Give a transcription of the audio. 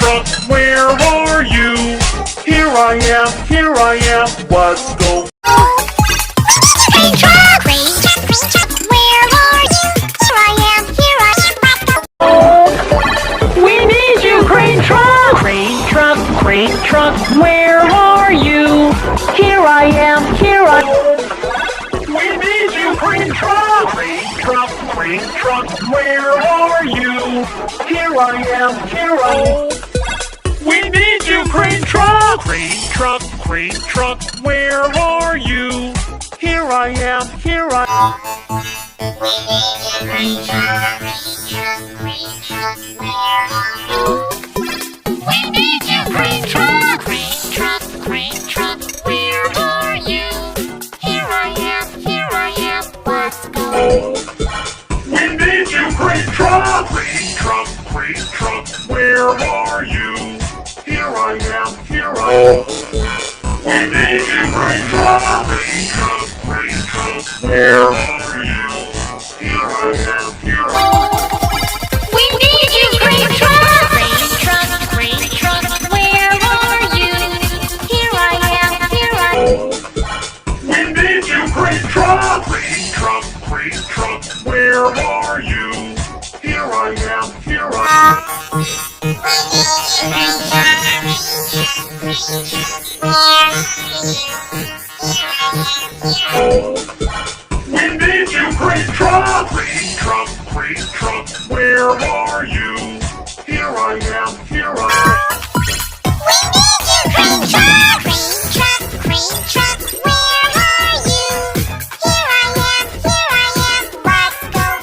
truck, where are you? Here I am, let's go. Crane truck, where are you? Here I am, We need you, crane truck! Crane truck, where are you? Here I am. We need you, crane truck! Crane truck, where are you? Here I am. We need you, crane truck! Crane truck, where are you? Here I am. We need you, crane truck, where are you? Here I am, let's go. We need you, crane truck! Crane truck, where are you? Here I am. We need you, crane truck! Crane truck, where are you? Here I am. We need you, crane truck, where are you? Here I am. We need you, crane truck! Crane truck, where are you? Here I am. We need you, crane truck! Crane truck, where are you?